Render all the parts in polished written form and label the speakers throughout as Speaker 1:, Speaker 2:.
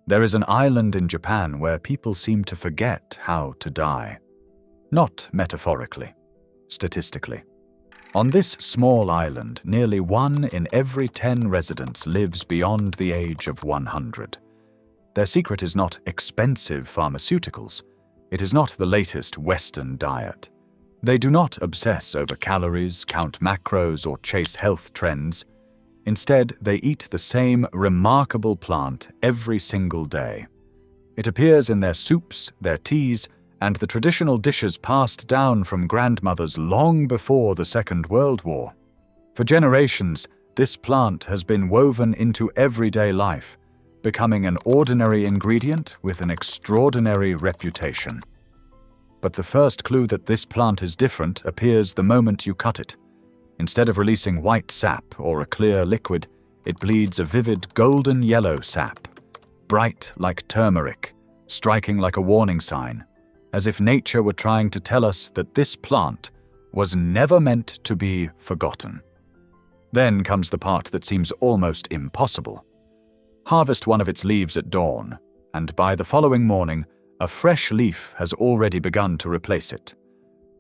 Speaker 1: There is an island in Japan where people seem to forget how to die. Not metaphorically, statistically. On this small island, nearly 1 in every 10 residents lives beyond the age of 100. Their secret is not expensive pharmaceuticals. It is not the latest Western diet. They do not obsess over calories, count macros, or chase health trends. Instead, they eat the same remarkable plant every single day. It appears in their soups, their teas, and the traditional dishes passed down from grandmothers long before the Second World War. For generations, this plant has been woven into everyday life, becoming an ordinary ingredient with an extraordinary reputation. But the first clue that this plant is different appears the moment you cut it. Instead of releasing white sap or a clear liquid, it bleeds a vivid golden yellow sap, bright like turmeric, striking like a warning sign, as if nature were trying to tell us that this plant was never meant to be forgotten. Then comes the part that seems almost impossible. Harvest one of its leaves at dawn, and by the following morning, a fresh leaf has already begun to replace it.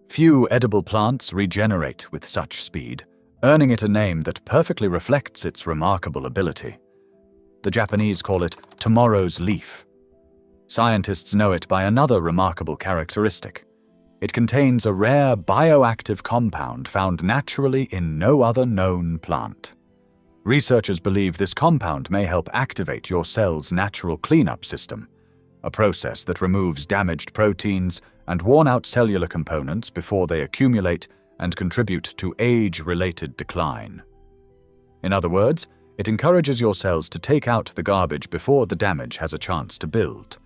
Speaker 1: Few edible plants regenerate with such speed, earning it a name that perfectly reflects its remarkable ability. The Japanese call it tomorrow's leaf. Scientists know it by another remarkable characteristic. It contains a rare bioactive compound found naturally in no other known plant. Researchers believe this compound may help activate your cell's natural cleanup system, a process that removes damaged proteins and worn-out cellular components before they accumulate and contribute to age-related decline. In other words, it encourages your cells to take out the garbage before the damage has a chance to build,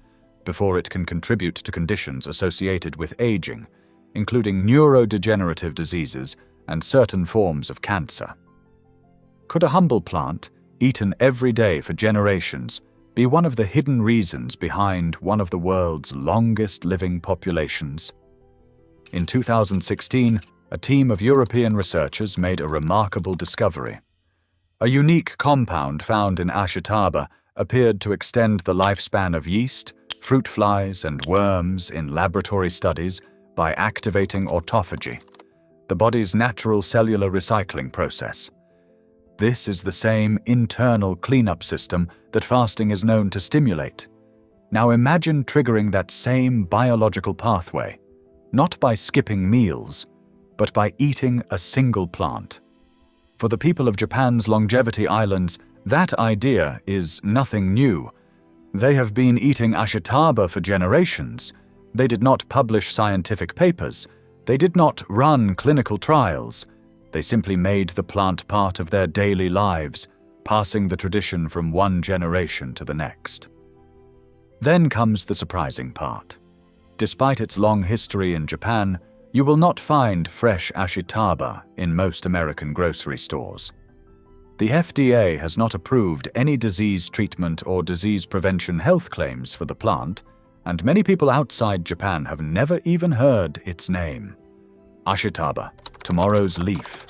Speaker 1: before it can contribute to conditions associated with aging, including neurodegenerative diseases and certain forms of cancer. Could a humble plant, eaten every day for generations, be one of the hidden reasons behind one of the world's longest living populations? In 2016, a team of European researchers made a remarkable discovery. A unique compound found in Ashitaba appeared to extend the lifespan of yeast, fruit flies, and worms in laboratory studies by activating autophagy, the body's natural cellular recycling process. This is the same internal cleanup system that fasting is known to stimulate. Now imagine triggering that same biological pathway, not by skipping meals, but by eating a single plant. For the people of Japan's longevity islands, that idea is nothing new. They have been eating Ashitaba for generations. They did not publish scientific papers. They did not run clinical trials. They simply made the plant part of their daily lives, passing the tradition from one generation to the next. Then comes the surprising part. Despite its long history in Japan, you will not find fresh Ashitaba in most American grocery stores. The FDA has not approved any disease treatment or disease prevention health claims for the plant, and many people outside Japan have never even heard its name. Ashitaba, tomorrow's leaf.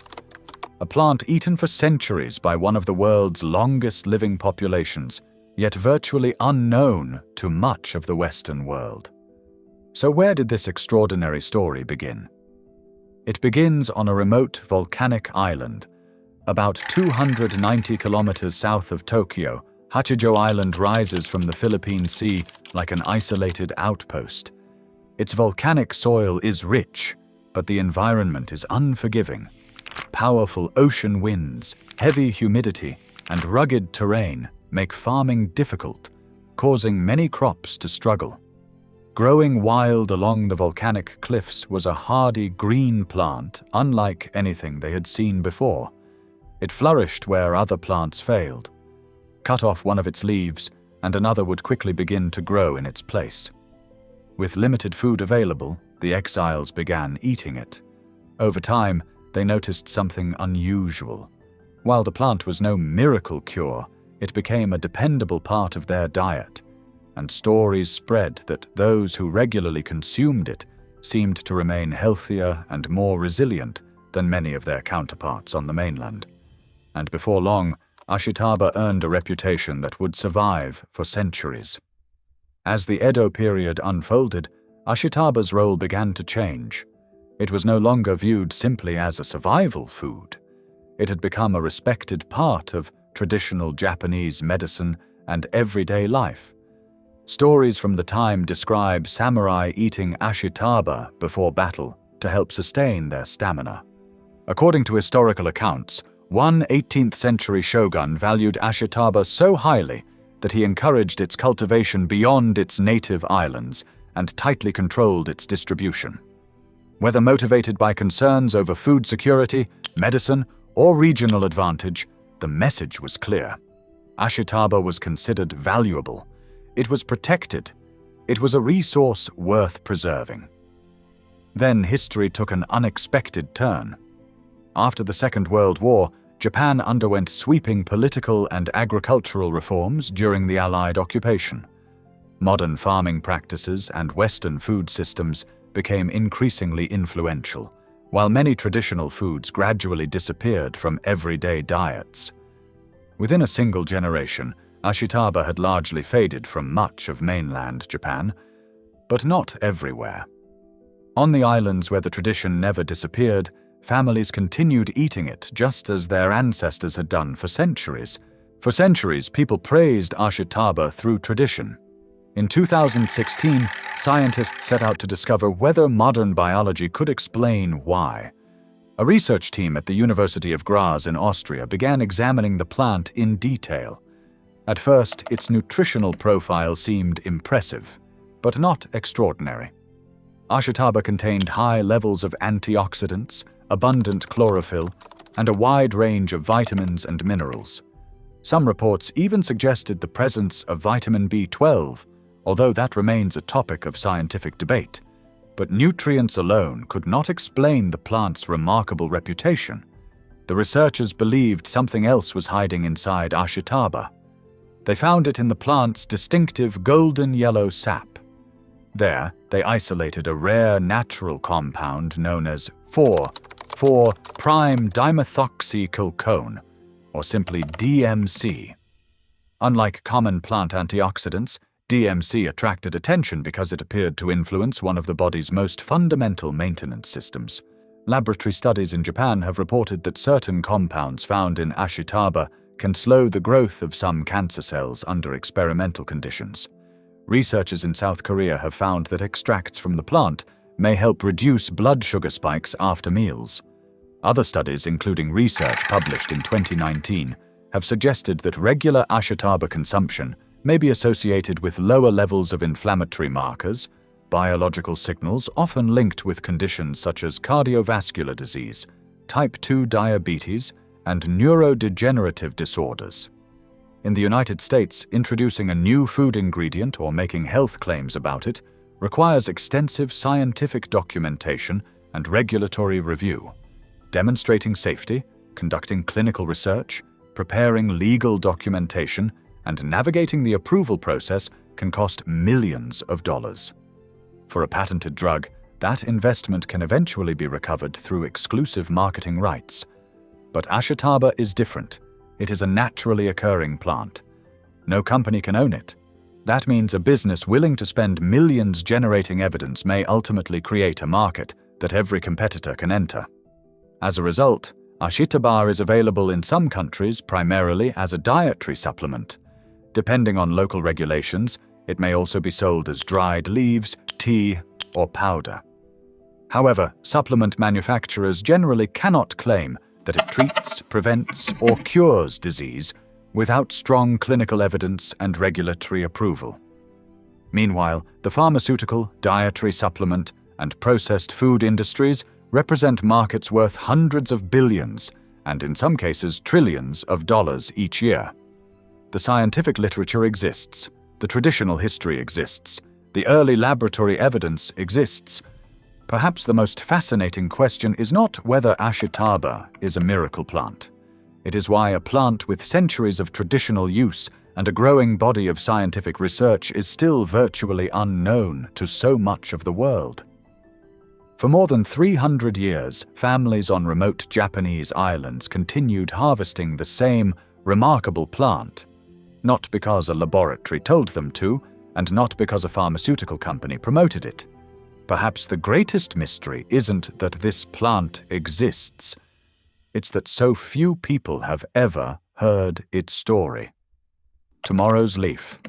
Speaker 1: A plant eaten for centuries by one of the world's longest living populations, yet virtually unknown to much of the Western world. So where did this extraordinary story begin? It begins on a remote volcanic island. About 290 kilometers south of Tokyo, Hachijo Island rises from the Philippine Sea like an isolated outpost. Its volcanic soil is rich, but the environment is unforgiving. Powerful ocean winds, heavy humidity, and rugged terrain make farming difficult, causing many crops to struggle. Growing wild along the volcanic cliffs was a hardy green plant unlike anything they had seen before. It flourished where other plants failed. Cut off one of its leaves, and another would quickly begin to grow in its place. With limited food available, the exiles began eating it. Over time, they noticed something unusual. While the plant was no miracle cure, it became a dependable part of their diet, and stories spread that those who regularly consumed it seemed to remain healthier and more resilient than many of their counterparts on the mainland. And before long, Ashitaba earned a reputation that would survive for centuries. As the Edo period unfolded, Ashitaba's role began to change. It was no longer viewed simply as a survival food. It had become a respected part of traditional Japanese medicine and everyday life. Stories from the time describe samurai eating ashitaba before battle to help sustain their stamina. According to historical accounts, one 18th century shogun valued ashitaba so highly that he encouraged its cultivation beyond its native islands and tightly controlled its distribution. Whether motivated by concerns over food security, medicine, or regional advantage, the message was clear. Ashitaba was considered valuable. It was protected. It was a resource worth preserving. Then history took an unexpected turn. After the Second World War, Japan underwent sweeping political and agricultural reforms during the Allied occupation. Modern farming practices and Western food systems became increasingly influential, while many traditional foods gradually disappeared from everyday diets. Within a single generation, ashitaba had largely faded from much of mainland Japan, but not everywhere. On the islands where the tradition never disappeared, families continued eating it just as their ancestors had done for centuries. For centuries, people praised ashitaba through tradition. In 2016, scientists set out to discover whether modern biology could explain why. A research team at the University of Graz in Austria began examining the plant in detail. At first, its nutritional profile seemed impressive, but not extraordinary. Ashitaba contained high levels of antioxidants, abundant chlorophyll, and a wide range of vitamins and minerals. Some reports even suggested the presence of vitamin B12, although that remains a topic of scientific debate. But nutrients alone could not explain the plant's remarkable reputation. The researchers believed something else was hiding inside ashitaba. They found it in the plant's distinctive golden yellow sap. There, they isolated a rare natural compound known as 4,4-prime-dimethoxychalcone, or simply DMC. Unlike common plant antioxidants, DMC attracted attention because it appeared to influence one of the body's most fundamental maintenance systems. Laboratory studies in Japan have reported that certain compounds found in ashitaba can slow the growth of some cancer cells under experimental conditions. Researchers in South Korea have found that extracts from the plant may help reduce blood sugar spikes after meals. Other studies, including research published in 2019, have suggested that regular ashitaba consumption may be associated with lower levels of inflammatory markers, biological signals often linked with conditions such as cardiovascular disease, type 2 diabetes, and neurodegenerative disorders. In the United States, introducing a new food ingredient or making health claims about it requires extensive scientific documentation and regulatory review. Demonstrating safety, conducting clinical research, preparing legal documentation, and navigating the approval process can cost millions of dollars. For a patented drug, that investment can eventually be recovered through exclusive marketing rights. But ashitaba is different. It is a naturally occurring plant. No company can own it. That means a business willing to spend millions generating evidence may ultimately create a market that every competitor can enter. As a result, ashitaba is available in some countries primarily as a dietary supplement. Depending on local regulations, it may also be sold as dried leaves, tea, or powder. However, supplement manufacturers generally cannot claim that it treats, prevents, or cures disease without strong clinical evidence and regulatory approval. Meanwhile, the pharmaceutical, dietary supplement, and processed food industries represent markets worth hundreds of billions, and in some cases trillions of dollars each year. The scientific literature exists, the traditional history exists, the early laboratory evidence exists. Perhaps the most fascinating question is not whether ashitaba is a miracle plant. It is why a plant with centuries of traditional use and a growing body of scientific research is still virtually unknown to so much of the world. For more than 300 years, families on remote Japanese islands continued harvesting the same Remarkable plant. Not because a laboratory told them to, and not because a pharmaceutical company promoted it. Perhaps the greatest mystery isn't that this plant exists. It's that so few people have ever heard its story. Tomorrow's leaf.